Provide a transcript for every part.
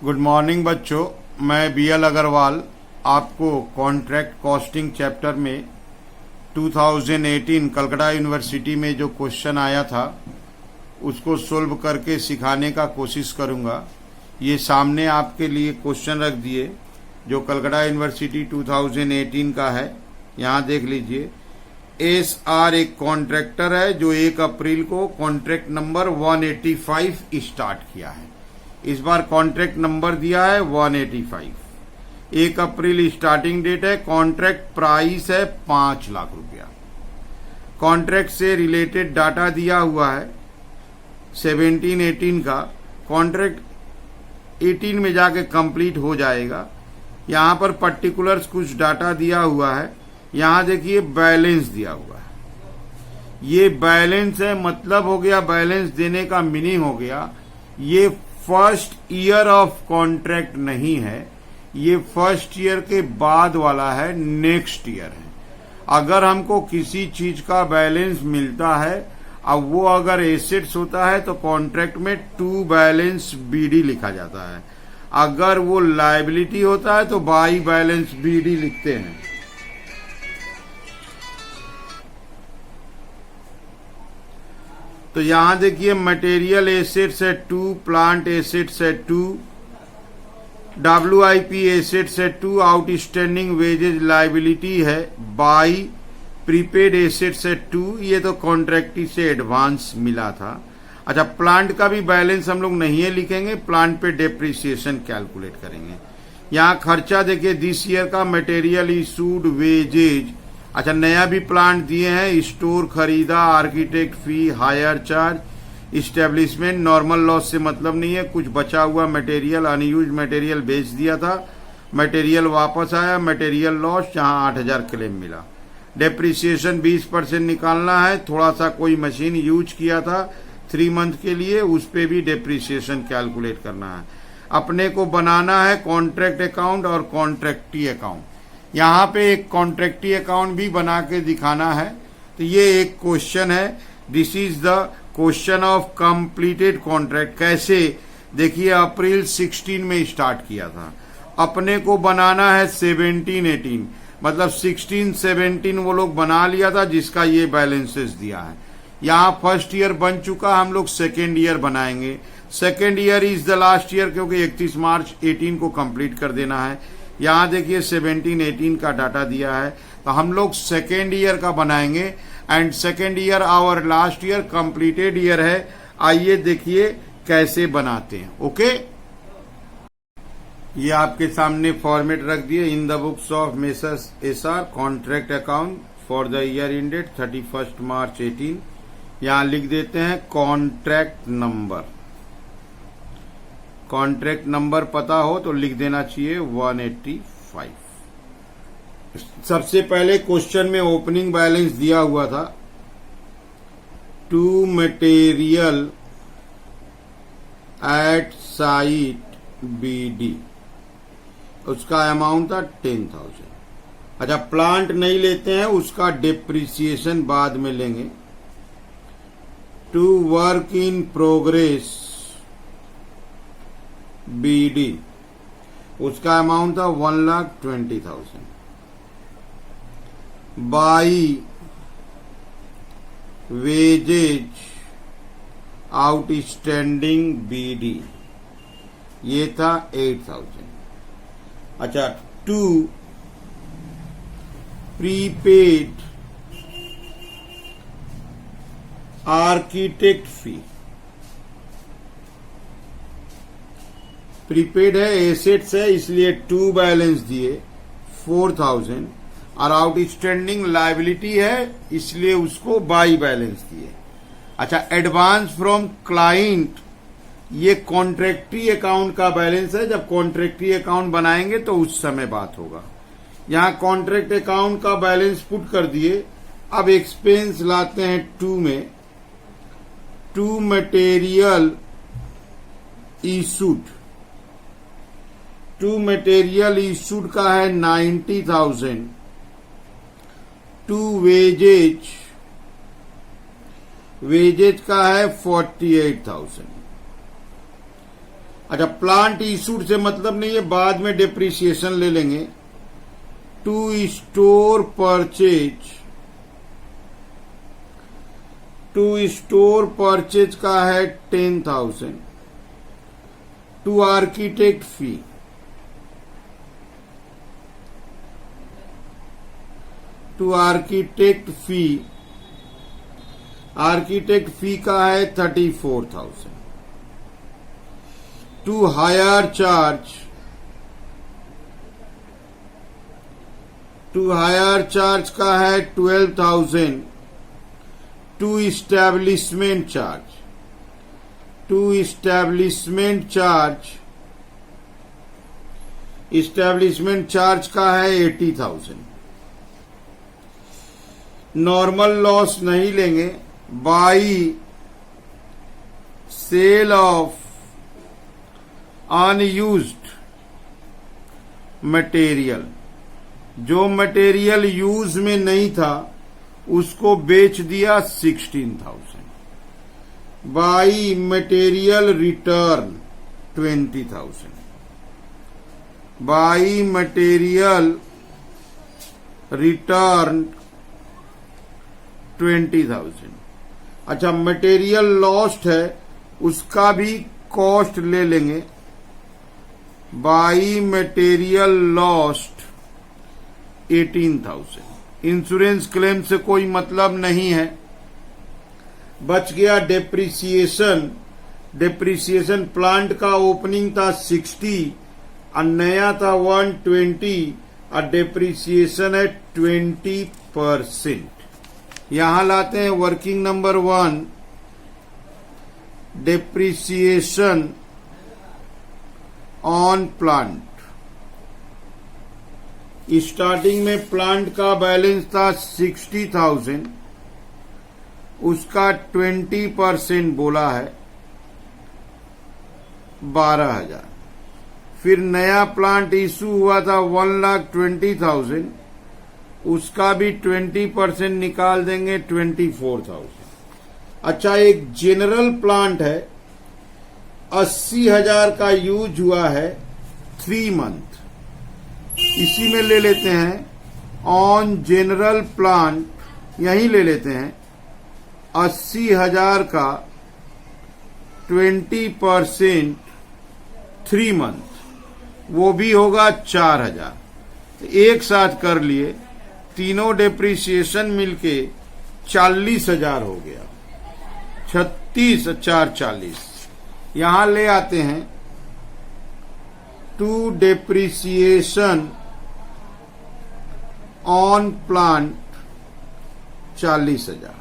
Good morning बच्चों, मैं BL Agarwal आपको कॉन्ट्रैक्ट कॉस्टिंग चैप्टर में 2018 कलकत्ता यूनिवर्सिटी में जो क्वेश्चन आया था उसको सोल्व करके सिखाने का कोशिश करूंगा। ये सामने आपके लिए क्वेश्चन रख दिए जो कलकत्ता यूनिवर्सिटी 2018 का है। यहाँ देख लीजिए। SR एक कॉन्ट्रैक्टर है जो 1 अप्रैल को कॉन्ट्रैक्ट नंबर 185 स्टार्ट किया है। इस बार कॉन्ट्रैक्ट नंबर दिया है 185। 1 अप्रैल स्टार्टिंग डेट है। कॉन्ट्रैक्ट प्राइस है 5 लाख रुपया। कॉन्ट्रैक्ट से रिलेटेड डाटा दिया हुआ है 17-18 का। कॉन्ट्रैक्ट 18 में जाके कंप्लीट हो जाएगा। यहाँ पर पर्टिकुलर्स कुछ डाटा दिया हुआ है। यहाँ देखिए बैलेंस दिया हुआ है। ये बैलेंस है, मतलब हो गया बैलेंस देने का मीनिंग हो गया ये फर्स्ट ईयर ऑफ कॉन्ट्रैक्ट नहीं है, ये फर्स्ट ईयर के बाद वाला है, नेक्स्ट ईयर है। अगर हमको किसी चीज का बैलेंस मिलता है, अब वो अगर एसेट्स होता है तो कॉन्ट्रैक्ट में टू बैलेंस बीडी लिखा जाता है। अगर वो लायबिलिटी होता है तो बाई बैलेंस बीडी लिखते हैं। तो यहां देखिए मटेरियल एसेट्स है 2, प्लांट एसेट्स है 2, WIP एसेट्स है 2, आउटस्टैंडिंग वेजेज लायबिलिटी है बाई, प्रीपेड एसेट्स है 2। ये तो कॉन्ट्रैक्टी से एडवांस मिला था। अच्छा, प्लांट का भी बैलेंस हम लोग नहीं है लिखेंगे, प्लांट पे डेप्रिसिएशन कैलकुलेट करेंगे। यहाँ खर्चा देखिए दिस ईयर का मटेरियल इशूड वेजेज। अच्छा, नया भी प्लांट दिए हैं, स्टोर खरीदा, architect fee, hire charge, establishment. Normal loss से मतलब नहीं है। कुछ बचा हुआ मटेरियल, अनयूज मटेरियल बेच दिया था, मटेरियल वापस आया, मटेरियल लॉस, जहां 8,000 क्लेम मिला। डेप्रिसिएशन 20% निकालना है। थोड़ा सा कोई मशीन यूज किया था 3 मंथ के लिए, उस पे भी डेप्रिसिएशन कैलकुलेट करना है। अपने को बनाना है कॉन्ट्रैक्ट अकाउंट और कॉन्ट्रैक्टी अकाउंट। यहाँ पे एक कॉन्ट्रैक्टी अकाउंट भी बना के दिखाना है। तो ये एक क्वेश्चन है। This is the question of completed contract. कैसे देखिए, अप्रैल 16 में स्टार्ट किया था, अपने को बनाना है 17-18, मतलब 16-17 वो लोग बना लिया था जिसका ये बैलेंसेस दिया है। यहाँ फर्स्ट ईयर बन चुका, हम लोग सेकेंड ईयर बनाएंगे। Second year is the last year, क्योंकि 31 मार्च 18 को कंप्लीट कर देना है। यहाँ देखिए 17-18 का डाटा दिया है, तो हम लोग सेकेंड ईयर का बनाएंगे। And second year our last year completed year है। आइए देखिए कैसे बनाते हैं। ओके, ये आपके सामने फॉर्मेट रख दिए। In the books of messrs SR contract account for the year ended 31 मार्च 18। यहाँ लिख देते हैं कॉन्ट्रैक्ट नंबर। कॉन्ट्रैक्ट नंबर पता हो तो लिख देना चाहिए 185। सबसे पहले क्वेश्चन में ओपनिंग बैलेंस दिया हुआ था, to material at site BD, उसका अमाउंट था 10,000। अच्छा, प्लांट नहीं लेते हैं, उसका डेप्रिसिएशन बाद में लेंगे। To work in progress BD, उसका अमाउंट था 1,20,000। बाई वेजेज आउटस्टैंडिंग BD, ये था 8,000। अच्छा, to prepaid architect fee, prepaid है, एसेट्स है, इसलिए टू बैलेंस दिए 4,000, और आउटस्टैंडिंग लायबिलिटी है इसलिए उसको बाई बैलेंस दिए। अच्छा, एडवांस फ्रॉम क्लाइंट, ये कॉन्ट्रैक्टी अकाउंट का बैलेंस है। जब कॉन्ट्रैक्टी अकाउंट बनाएंगे तो उस समय बात होगा। यहां कॉन्ट्रैक्ट अकाउंट का बैलेंस पुट कर दिए। अब एक्सपेंस लाते हैं 2 में। To material issued, to material issued का है 90,000। टू वेजेज, वेजेज का है 48,000। अच्छा, प्लांट इशूड से मतलब नहीं है, बाद में डेप्रिसिएशन ले लेंगे। टू स्टोर परचेज का है 10,000। टू आर्किटेक्ट फी का है 34,000। टू हायर चार्ज का है 12,000। टू इस्टेब्लिशमेंट चार्ज का है 80,000। नॉर्मल लॉस नहीं लेंगे। By sale of unused material, जो मटेरियल यूज में नहीं था उसको बेच दिया 16,000। By material return 20,000। By material return 20,000। अच्छा, मटेरियल लॉस्ट है, उसका भी कॉस्ट ले लेंगे। By material lost 18,000। Insurance claim से कोई मतलब नहीं है। बच गया डेप्रिसिएशन प्लांट का ओपनिंग था 60 और नया था 120 और डेप्रिसिएशन है 20%। यहां लाते हैं working number 1, depreciation on plant. Starting में प्लांट का बैलेंस था 60,000, उसका 20% बोला है 12,000। फिर नया प्लांट इशू हुआ था 1,20,000, उसका भी 20% निकाल देंगे 24,000। अच्छा, एक जनरल प्लांट है, 80,000 का यूज हुआ है 3 मंथ, इसी में ले लेते हैं। ऑन जनरल प्लांट यही ले लेते हैं। 80,000 का 20% 3 मंथ, वो भी होगा 4,000। एक साथ कर लिए, तीनों डेप्रिसिएशन मिलके 40,000 हो गया। 36 4 40। यहां ले आते हैं टू डेप्रिसिएशन ऑन प्लांट 40,000।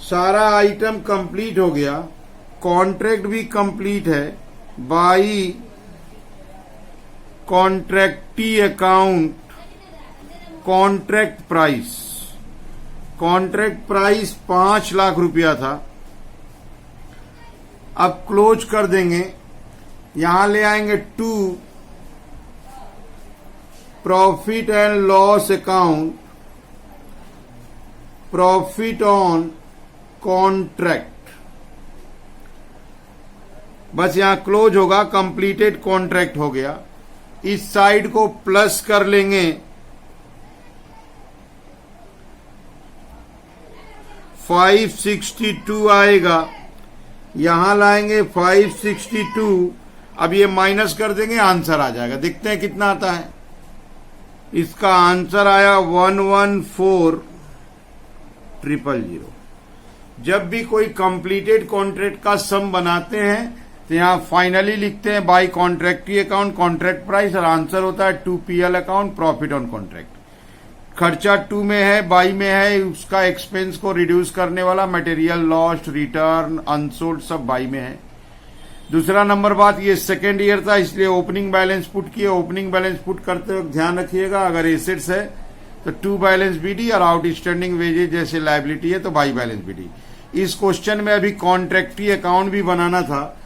सारा आइटम कंप्लीट हो गया, कॉन्ट्रैक्ट भी कंप्लीट है। By contractee account contract price 5 lakh रुपया था। अब क्लोज कर देंगे। यहां ले आएंगे to profit and loss account, profit on contract. बस यहां क्लोज होगा, कंप्लीटेड कॉन्ट्रैक्ट हो गया। इस साइड को प्लस कर लेंगे, 562 आएगा। यहां लाएंगे 562, अब ये माइनस कर देंगे, आंसर आ जाएगा। देखते हैं कितना आता है। इसका आंसर आया 114,000। जब भी कोई कंप्लीटेड कॉन्ट्रैक्ट का सम बनाते हैं तो यहां फाइनली लिखते हैं by contractee account contract price, और आंसर होता है 2 PL account profit on contract. खर्चा 2 में है, बाई में है, उसका एक्सपेंस को रिड्यूस करने वाला मटेरियल लॉस्ट, रिटर्न, अनसोल्ड सब बाई में है। दूसरा नंबर बात, ये सेकेंड ईयर था इसलिए ओपनिंग बैलेंस पुट किए। ओपनिंग बैलेंस पुट करते वक्त ध्यान रखिएगा, अगर एसेट्स है तो टू बैलेंस BD और आउटस्टैंडिंग वेजेज जैसे लायबिलिटी है तो बाई बैलेंस BD। इस क्वेश्चन में अभी कॉन्ट्रैक्टी अकाउंट भी बनाना था।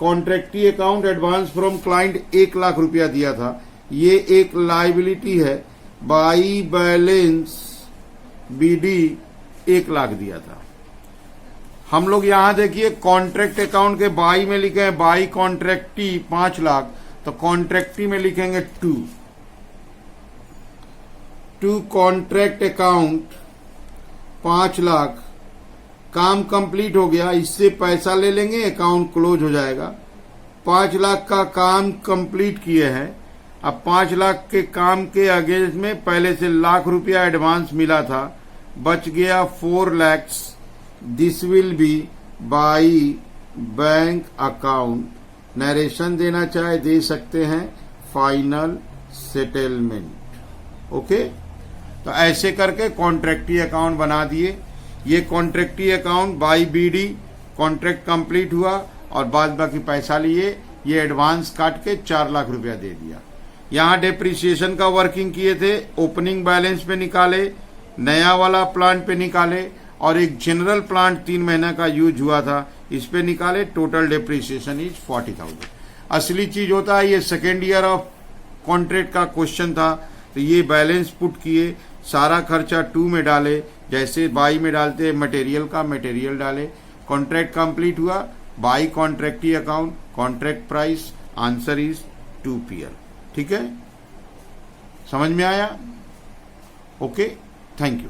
Contractee account advance from client 1 lakh रुपया दिया था, ये एक लायबिलिटी है। बाई बैलेंस BD 1 लाख दिया था। हम लोग यहां देखिए कॉन्ट्रैक्ट अकाउंट के बाई में लिखे हैं बाई कॉन्ट्रैक्टी 5 लाख, तो कॉन्ट्रैक्टी में लिखेंगे टू कॉन्ट्रैक्ट अकाउंट 5 लाख, काम कंप्लीट हो गया, इससे पैसा ले लेंगे, अकाउंट क्लोज हो जाएगा। 5 लाख का काम कंप्लीट किए हैं। अब 5 लाख के काम के अगेंस्ट में पहले से ₹1,00,000 एडवांस मिला था, बच गया 4 lakh. This will be by bank account, narration देना चाहे दे सकते हैं, फाइनल सेटलमेंट। ओके, तो ऐसे करके कॉन्ट्रैक्टी अकाउंट बना दिए। ये contractee account by BD, contract complete हुआ और बाद बाकी पैसा लिए, ये एडवांस काट के ₹4,00,000 दे दिया। यहां डेप्रिसिएशन का वर्किंग किए थे, ओपनिंग बैलेंस पे निकाले, नया वाला प्लांट पे निकाले और एक जनरल प्लांट 3 महीना का यूज हुआ था इस पे निकाले। Total depreciation is 40,000। असली चीज होता है ये सेकेंड ईयर ऑफ कॉन्ट्रैक्ट का क्वेश्चन था, तो ये बैलेंस पुट किए, सारा खर्चा 2 में डाले, जैसे बाई में डालते मटेरियल का मटेरियल डाले, कॉन्ट्रैक्ट कंप्लीट हुआ, by contractee account, contract price, answer is 2PL। ठीक है, समझ में आया? Okay, thank you.